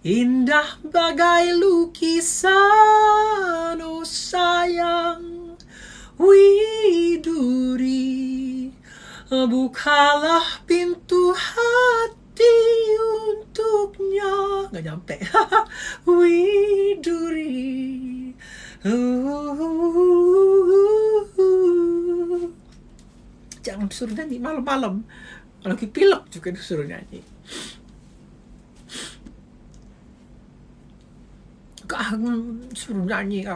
indah bagai lukisan, oh sayang. Widuri, bukalah pintu hati untuknya. Gak nyampe. Widuri. Jangan suruh nyanyi malam-malam. Lagi pilek juga disuruh nyanyi. Suruh nyanyi.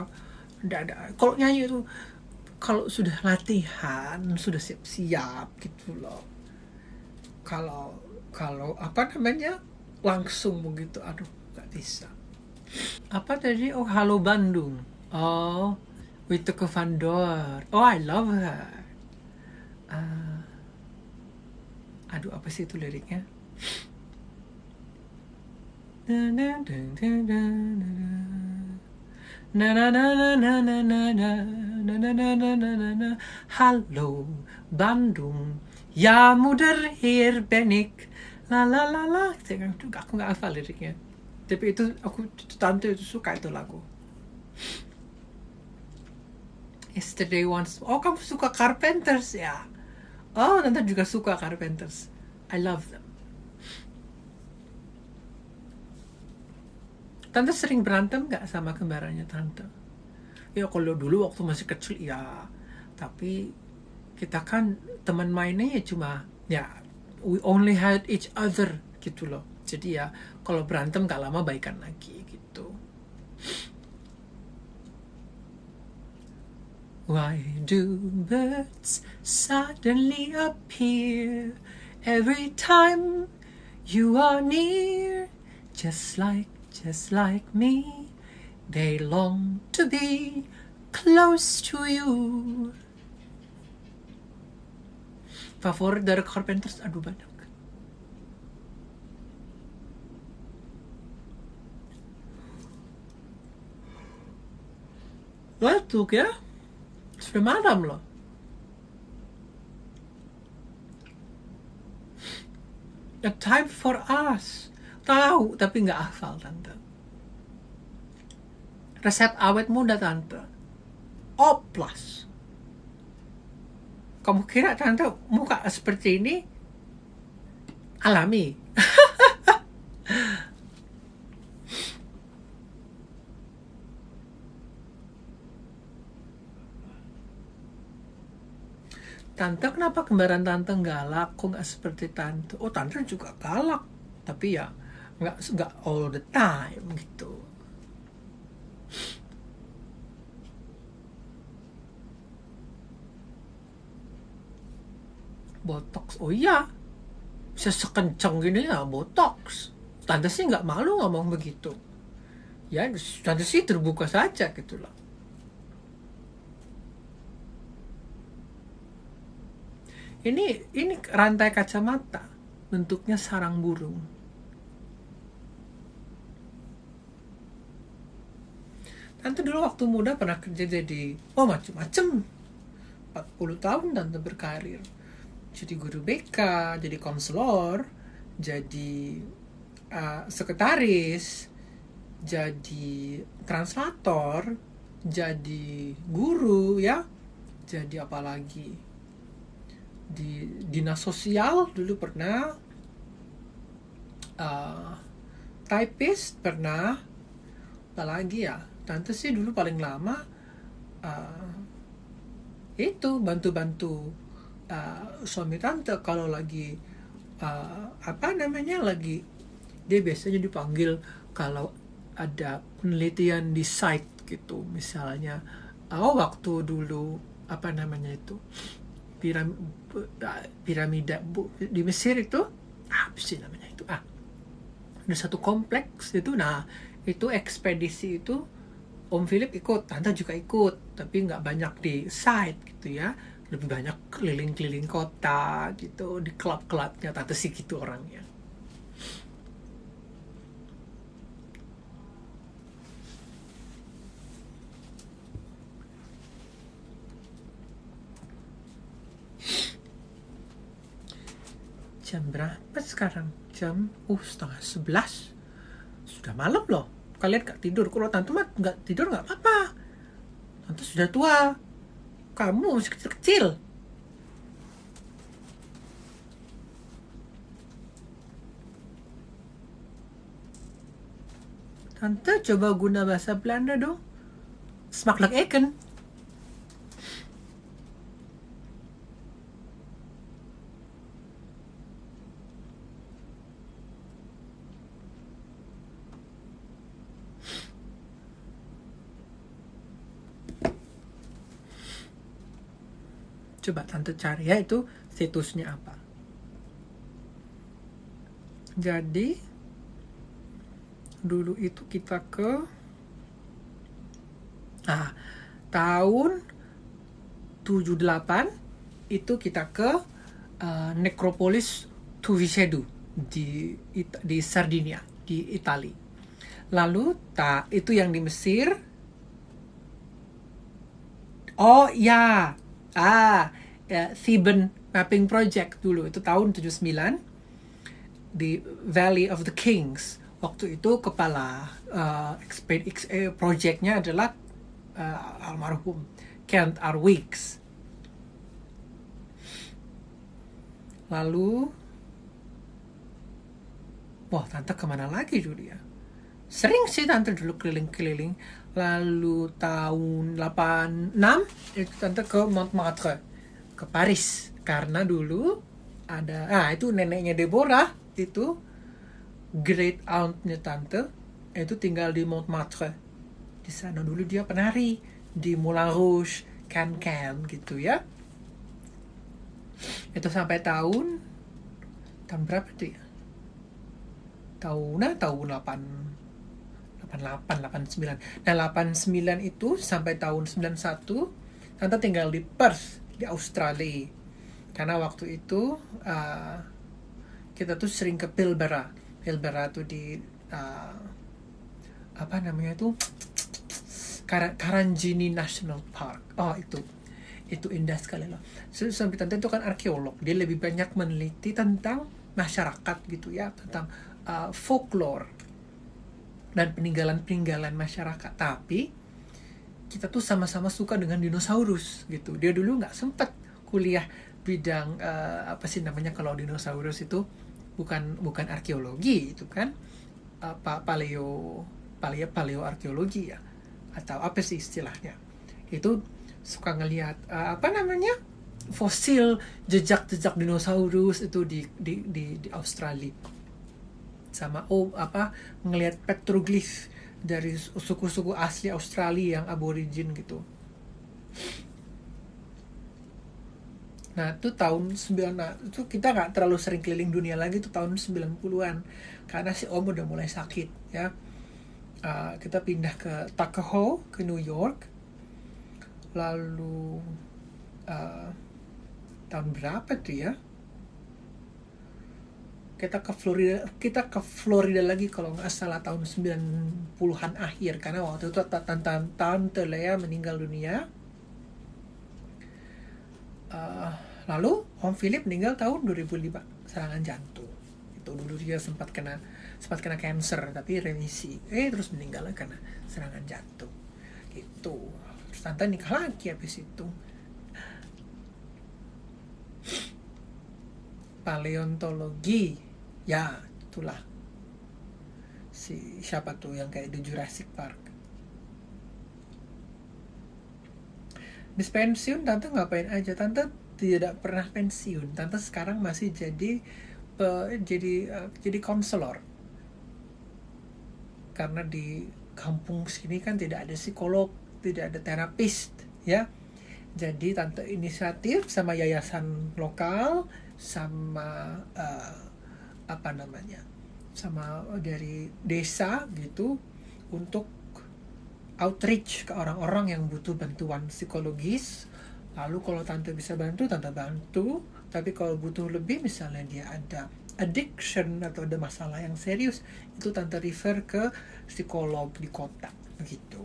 Ada. Kalau nyanyi itu, kalau sudah latihan, sudah siap-siap gitu loh. Kalau apa namanya, langsung begitu, aduh, gak bisa. Apa tadi? Oh, Halo Bandung. Oh, Wieteke van Door. Oh, I love her. Aduh, apa sih itu liriknya? Na na na na na na na na na. Halo Bandung, ja moeder, hier ben ik. La la la la. Aku nggak hafal liriknya. Tapi itu tante itu suka itu lagu. Yesterday Once. Oh, kamu suka Carpenters ya? Oh, tante juga suka Carpenters. I love them. Tante sering berantem gak sama kembarannya tante? Ya kalau dulu waktu masih kecil ya. Tapi kita kan teman mainnya ya cuma ya, we only had each other gitu loh. Jadi ya kalau berantem gak lama baikan lagi gitu. Why do birds suddenly appear every time you are near? Just like me, they long to be close to you. Favorit dari Carpenters, aduh banyak. Batuk ya? Sudah malam loh. A Time for Us. Tahu, tapi nggak hafal tante. Resep awet muda tante. Oplas. Kamu kira tante muka seperti ini alami? Tante, kenapa kembaran tante galak? Kok nggak seperti tante? Oh, tante juga galak, tapi ya nggak all the time gitu. botox. Oh iya, bisa sekencang gini ya botox. Tante sih nggak malu ngomong begitu. Ya, tante sih terbuka saja gitu loh. Ini rantai kacamata, bentuknya sarang burung. Tante dulu waktu muda pernah kerja jadi macem-macem. 40 tahun tante berkarir. Jadi guru BK, jadi konselor, jadi sekretaris, jadi translator, jadi guru ya, jadi apa lagi, di dinas sosial dulu pernah, typist pernah, apalagi ya, tante sih dulu paling lama itu bantu-bantu suami tante kalau lagi lagi, dia biasanya dipanggil kalau ada penelitian di site gitu, misalnya waktu dulu piramida di Mesir itu apa sih namanya itu, ada satu kompleks itu, nah itu ekspedisi itu Om Philip ikut, Tante juga ikut, tapi nggak banyak di site gitu ya, lebih banyak keliling-keliling kota gitu, di klub-klubnya. Tante sih gitu orangnya. Jam berapa sekarang? Jam 10:30. Sudah malam loh. Kalian gak tidur? Kalau tante mah gak tidur gak apa-apa. Tante sudah tua. Kamu masih kecil-kecil. Tante coba guna bahasa Belanda dong. Smakelijk eken. Coba tante cari ya itu situsnya apa. Jadi dulu itu kita ke tahun 78 itu kita ke Necropolis Tuvicedu di Sardinia, di Italia. Lalu itu yang di Mesir. Oh ya, Theban Mapping Project dulu itu tahun 79 di Valley of the Kings. Waktu itu kepala projectnya adalah almarhum Kent R. Weeks. Lalu tante kemana lagi dulu ya? Sering sih tante dulu keliling-keliling. Lalu tahun 86 itu tante ke Montmartre, ke Paris, karena dulu ada itu neneknya Deborah, itu great auntnya tante itu tinggal di Montmartre. Di sana dulu dia penari di Moulin Rouge, Can gitu ya. Itu sampai tahun berapa tuh ya? Tahun 89. Nah 89 itu sampai tahun 91 tante tinggal di Perth di Australia, karena waktu itu kita tuh sering ke Pilbara tuh di Karanjini National Park. Itu indah sekali loh. Sampai tante itu kan arkeolog, dia lebih banyak meneliti tentang masyarakat gitu ya, tentang folklore dan peninggalan masyarakat. Tapi kita tuh sama-sama suka dengan dinosaurus gitu. Dia dulu nggak sempat kuliah bidang kalau dinosaurus itu bukan arkeologi itu kan, paleoarkeologi ya, atau apa sih istilahnya. Itu suka ngelihat fosil jejak dinosaurus itu di Australia, sama ngelihat petroglif dari suku-suku asli Australia yang aborigin gitu. Nah, itu itu kita nggak terlalu sering keliling dunia lagi tuh tahun 90-an. Karena si Om udah mulai sakit, ya. Kita pindah ke Tuckahoe, ke New York. Lalu tahun berapa tuh ya? Kita ke Florida lagi kalau nggak salah tahun 90-an akhir, karena waktu itu Tante Lea meninggal dunia. Lalu Om Philip meninggal tahun 2005 serangan jantung. Itu dulu dia sempat kena cancer tapi remisi. Terus meninggal karena serangan jantung. Gitu. Terus Tante nikah lagi habis itu. Paleontologi, ya itulah si siapa tuh yang kayak di Jurassic Park. Di pensiun Tante ngapain aja? Tante tidak pernah pensiun. Tante sekarang masih jadi konselor. Karena di kampung sini kan tidak ada psikolog, tidak ada terapis, ya. Jadi Tante inisiatif sama yayasan lokal, sama sama dari desa gitu, untuk outreach ke orang-orang yang butuh bantuan psikologis. Lalu kalau Tante bisa bantu, Tante bantu. Tapi kalau butuh lebih, misalnya dia ada addiction atau ada masalah yang serius, itu Tante refer ke psikolog di kota, begitu.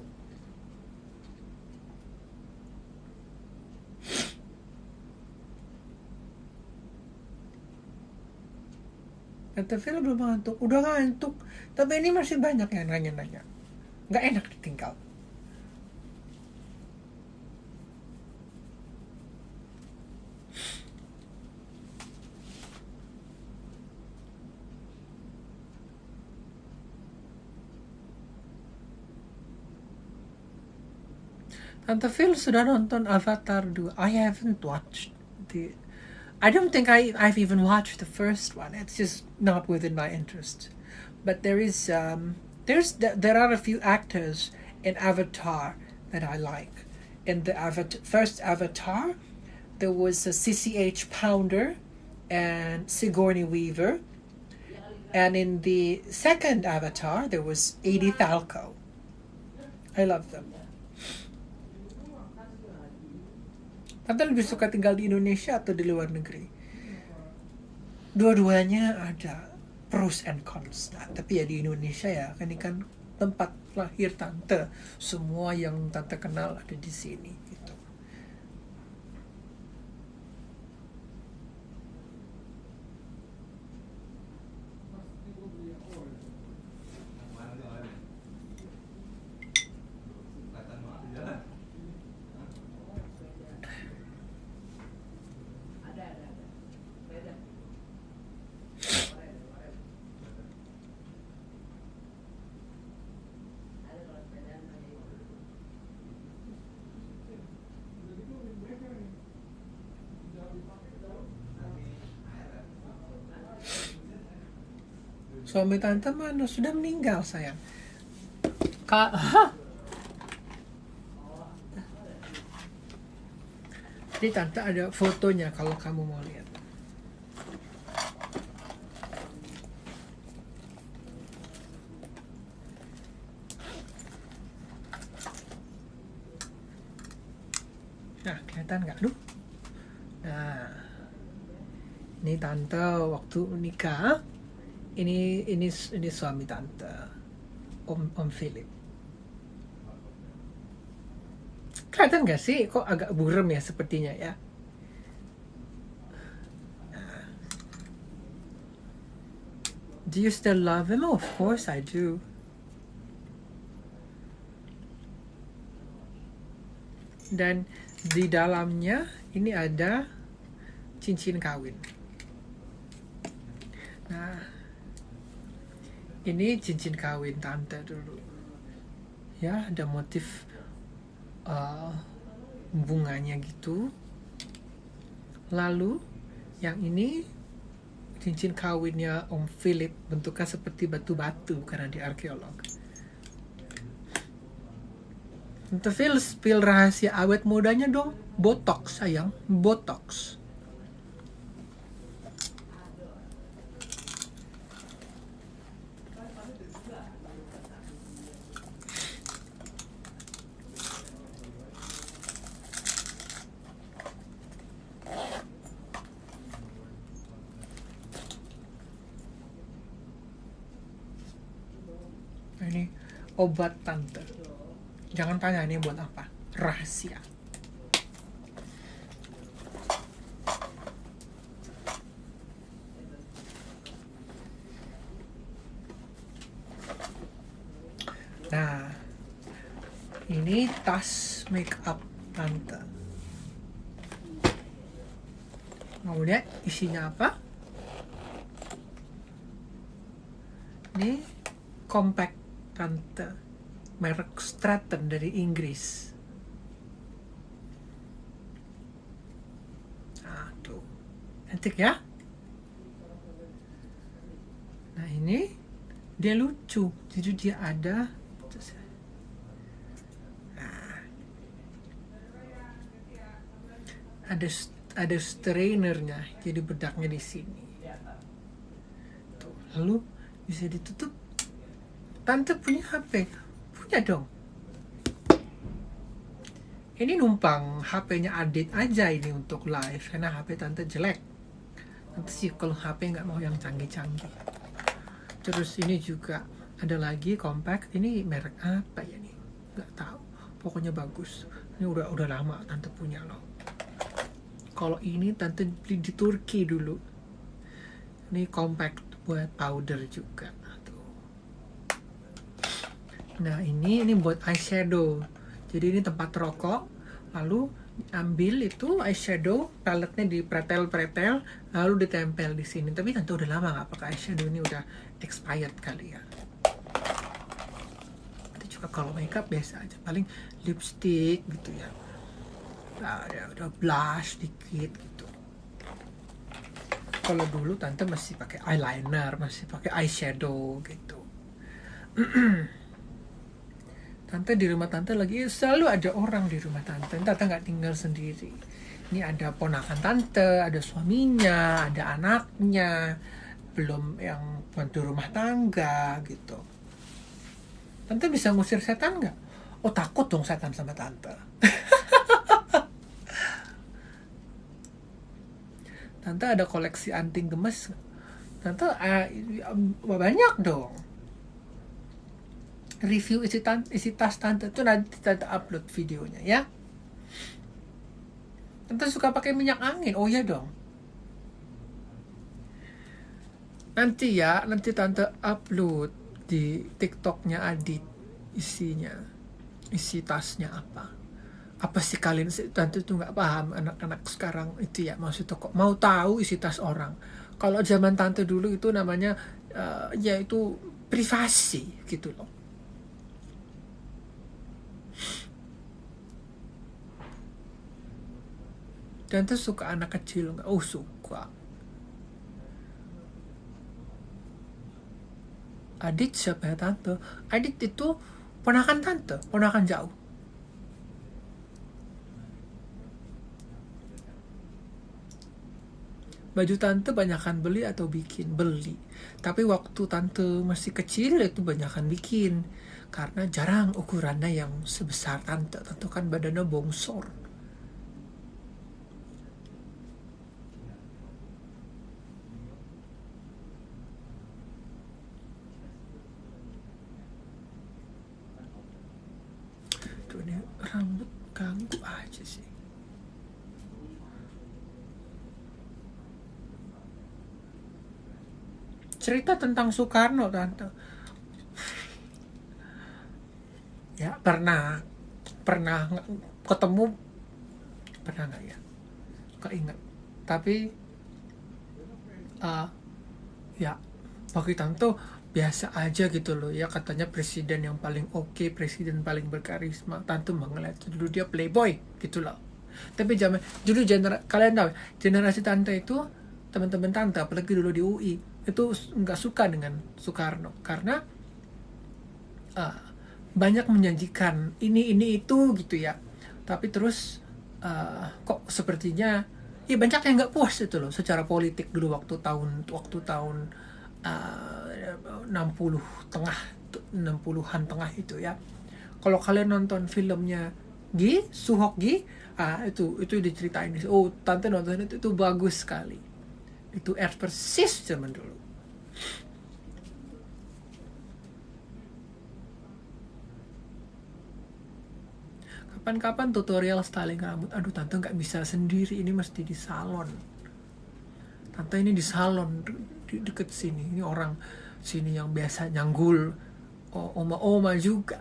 Tante Phil belum ngantuk, udah ngantuk. Tapi ini masih banyak yang nanya-nanya. Nggak enak ditinggal. Tante Phil sudah nonton Avatar 2. I haven't watched I don't think I've even watched the first one. It's just not within my interest. But there are a few actors in Avatar that I like. In the first Avatar, there was a CCH Pounder and Sigourney Weaver. And in the second Avatar, there was Edie Falco. I love them. Tante lebih suka tinggal di Indonesia atau di luar negeri? Dua-duanya ada pros and cons. Nah, tapi ya di Indonesia ya, ini kan tempat lahir Tante. Semua yang Tante kenal ada di sini gitu. Suami Tante mana? Sudah meninggal, sayang. Jadi Tante ada fotonya kalau kamu mau lihat. Nah, kelihatan nggak? Nah, ini Tante waktu nikah. Ini suami Tante, Om Philip. Kelihatan nggak sih? Kok agak buram ya sepertinya ya? Do you still love him? Oh, of course I do. Dan di dalamnya ini ada cincin kawin. Nah, ini cincin kawin Tante dulu. Ya, ada motif bunganya gitu. Lalu yang ini cincin kawinnya Om Philip, bentuknya seperti batu-batu karena dia arkeolog. Tante Phil spill rahasia awet mudanya dong. Botox, sayang. Botox. obat tante. Jangan tanya ini buat apa, rahasia. Nah, ini tas make up tante. Mau lihat isinya apa? Ini compact tante, merek Stratton dari Inggris. Nah, tuh. Cantik ya? Nah, ini dia lucu. Jadi dia ada ada strainernya, jadi bedaknya di sini. Tuh, lalu bisa ditutup. Tante punya HP? Punya dong. Ini numpang HP-nya Adit aja ini untuk live, karena HP tante jelek. Tante sih kalau HP nggak mau yang canggih-canggih. Terus ini juga ada lagi compact. Ini merek apa ya nih? Nggak tahu. Pokoknya bagus. Ini udah lama tante punya loh. Kalau ini tante beli di Turki dulu. Ini compact buat powder juga. Tuh. Nah ini buat eyeshadow. Jadi ini tempat rokok. Lalu ambil itu eyeshadow, paletnya dipretel-pretel, lalu ditempel di sini. Tapi tante udah lama nggak pakai eyeshadow, ini udah expired kali ya. Itu juga kalau makeup biasa aja, paling lipstick gitu ya. Nah, udah blush dikit gitu. Kalau dulu tante masih pakai eyeliner, masih pakai eyeshadow gitu. Tante di rumah tante lagi selalu ada orang di rumah tante. Tante nggak tinggal sendiri. Ini ada ponakan tante, ada suaminya, ada anaknya, belum yang bantu rumah tangga gitu. Tante bisa ngusir setan nggak? Oh takut dong setan sama tante. Tante ada koleksi anting gemes. Tante banyak dong. Review isi tas tante itu nanti tante upload videonya ya. Tante suka pakai minyak angin. Oh ya dong. Nanti tante upload di TikToknya Adit isinya. Isi tasnya apa sih kalian, tante tuh nggak paham anak-anak sekarang itu ya, maksudnya kok mau tahu isi tas orang. Kalau zaman tante dulu itu namanya ya itu privasi gitu loh. Tante suka anak kecil nggak? Oh suka. Adit siapa ya tante? Adit itu ponakan tante, ponakan jauh. Baju tante banyakan beli atau bikin? Beli. Tapi waktu tante masih kecil itu banyakan bikin. Karena jarang ukurannya yang sebesar tante. Tante kan badannya bongsor. Tuh ini rambut ganggu aja sih. Cerita tentang Soekarno tante. Ya pernah ketemu, pernah nggak ya? Nggak ingat. Tapi ya bagi tante biasa aja gitu loh ya, katanya presiden yang paling oke, presiden paling berkarisma. Tante mengeliat dulu dia playboy gitu loh. Tapi dulu kalian tahu generasi tante itu, teman-teman tante apalagi dulu di UI itu nggak suka dengan Soekarno karena banyak menjanjikan ini itu gitu ya, tapi terus kok sepertinya ya banyak yang nggak puas itu loh secara politik dulu waktu tahun 60 tengah, 60-an tengah itu ya. Kalau kalian nonton filmnya Suhok Gi, itu diceritain. Oh tante nonton itu bagus sekali. Itu persis zaman dulu. Kapan-kapan tutorial styling rambut. Aduh, tante nggak bisa sendiri, ini mesti di salon. Tante ini di salon deket sini. Ini orang sini yang biasa nyanggul, oma-oma juga.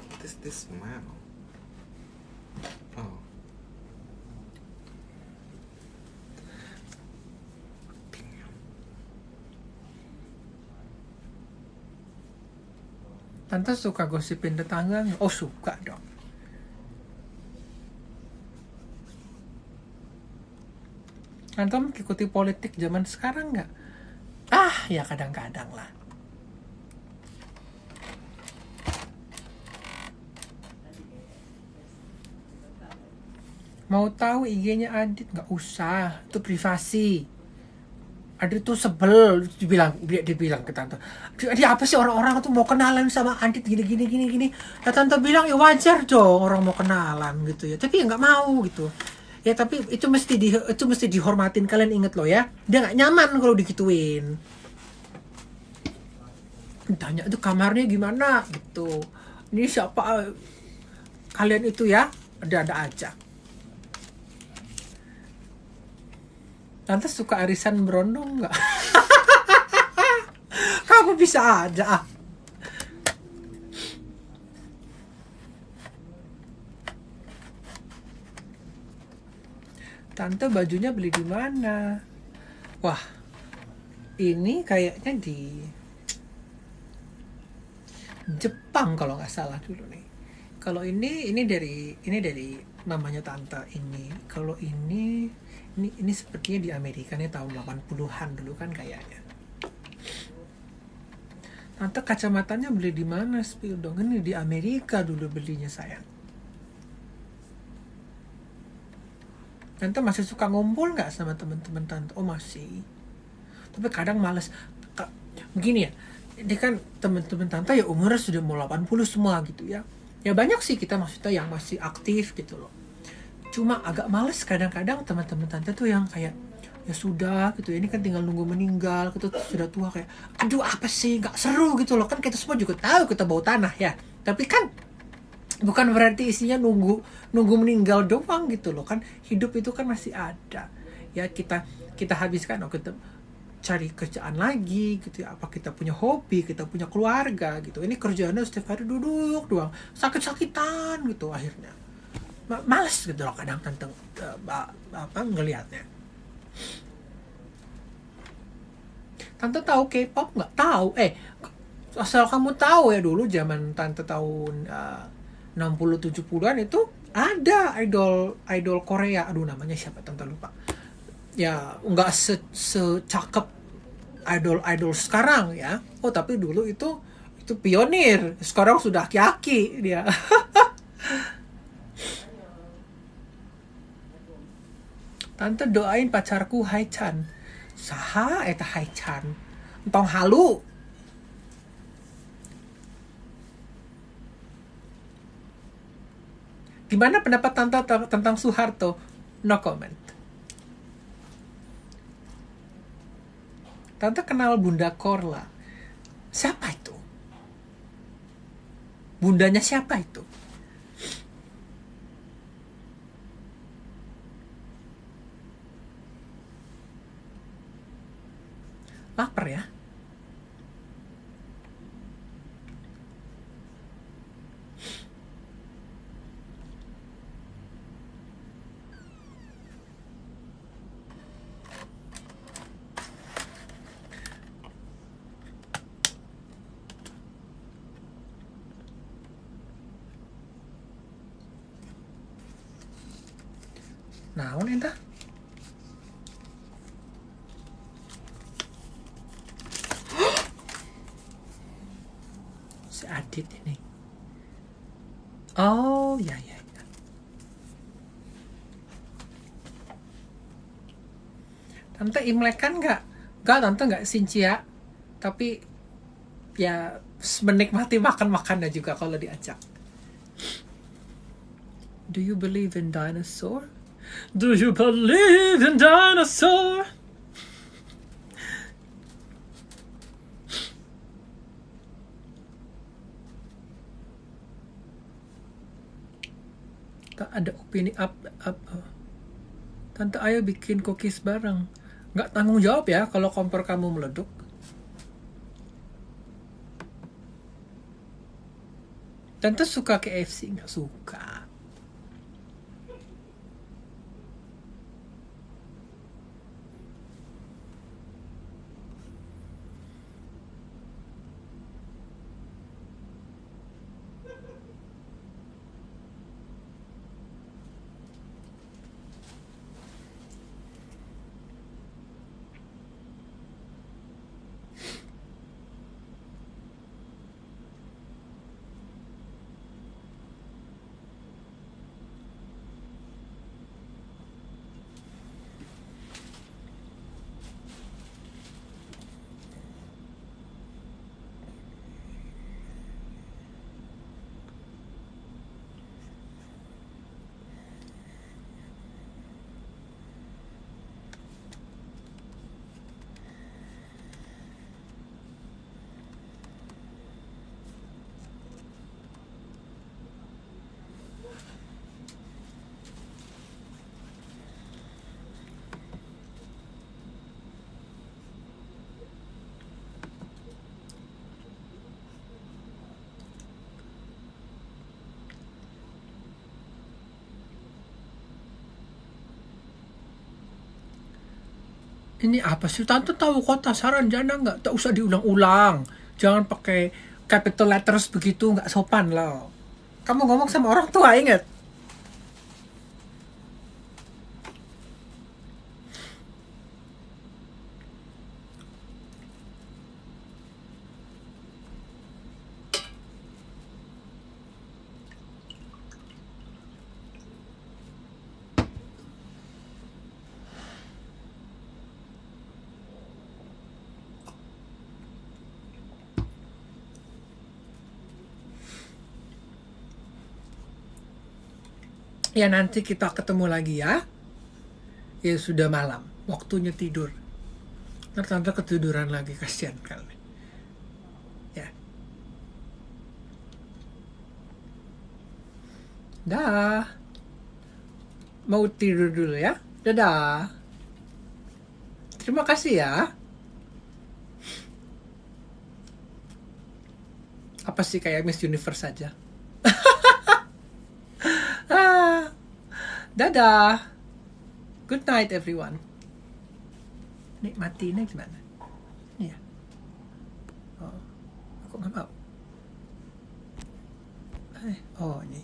What is this smell? Oh. Tante suka gosipin tetangga nggak? Oh, suka dong. Tante mengikuti politik zaman sekarang nggak? Ah, ya kadang-kadang lah. Mau tahu IG-nya Adit? Nggak usah, itu privasi. Adit tuh sebel, dibilang ke tante. Dia apa sih orang-orang tuh mau kenalan sama Adit gini. Ya tante bilang ya wajar dong orang mau kenalan gitu ya. Tapi ya nggak mau gitu. Ya tapi itu mesti dihormatin, kalian inget loh ya. Dia nggak nyaman kalau digituin. Tanya itu kamarnya gimana gitu. Ini siapa kalian itu ya? Ada aja. Tante suka arisan berondong nggak? Kamu bisa aja ah. Tante bajunya beli di mana? Wah, ini kayaknya di Jepang kalau nggak salah dulu nih. Kalau ini dari namanya tante ini. Kalau ini sepertinya di Amerika nih tahun 80-an dulu kan kayaknya. Tante kacamatanya beli di mana? Spill dong. Ini di Amerika dulu belinya sayang. Tante masih suka ngumpul nggak sama teman-teman tante? Oh masih. Tapi kadang males. Begini ya, ini kan teman-teman tante ya umurnya sudah mau 80 semua gitu ya. Ya banyak sih kita maksudnya yang masih aktif gitu loh. Cuma agak males kadang-kadang teman-teman tante tuh yang kayak ya sudah gitu ya, ini kan tinggal nunggu meninggal, kita sudah tua kayak aduh apa sih, nggak seru gitu loh. Kan kita semua juga tahu kita bau tanah ya, tapi kan bukan berarti isinya nunggu meninggal doang gitu loh. Kan hidup itu kan masih ada ya, kita habiskan, kita cari kerjaan lagi gitu ya, apa kita punya hobi, kita punya keluarga gitu. Ini kerjaannya setiap hari duduk doang, sakit-sakitan gitu akhirnya. Males gitu loh kadang tentang ngelihatnya. Tante tahu K-pop nggak? Tahu. Asal kamu tahu ya, dulu zaman tante tahun 60 70-an itu ada idol Korea. Aduh namanya siapa tante lupa. Ya nggak secakep idol sekarang ya. Oh tapi dulu itu pionir. Sekarang sudah aki-aki dia. Tante doain pacarku Haichan. Saha eta Haichan? Entong halu. Gimana pendapat tante tentang Soeharto? No comment. Tante kenal Bunda Korla. Siapa itu? Bundanya siapa itu? Lapar ya? Naon entah? Si Adit ini. Oh, ya. Tante Imlek kan nggak? Nggak, tante nggak Sincia. Tapi ya menikmati makan-makannya juga kalau diajak. Do you believe in dinosaur? Do you believe in dinosaur? Tak ada opini Tante ayo bikin cookies bareng. Nggak tanggung jawab ya kalau kompor kamu meleduk. Tante suka KFC, nggak suka. Ini apa sih? Tante tahu kota Saranjana nggak? Tak usah diulang-ulang. Jangan pakai capital letters begitu, nggak sopan loh. Kamu ngomong sama orang tua, ingat? Ya nanti kita ketemu lagi ya. Ya sudah malam, waktunya tidur. Ntar tante ketiduran lagi, kasihan kali. Ya. Dah. Mau tidur dulu ya. Dadah. Terima kasih ya. Apa sih kayak Miss Universe saja? Dadah. Good night everyone. Nikmatinya gimana? Iya. Oh, aku nggak mau. Oh, ini.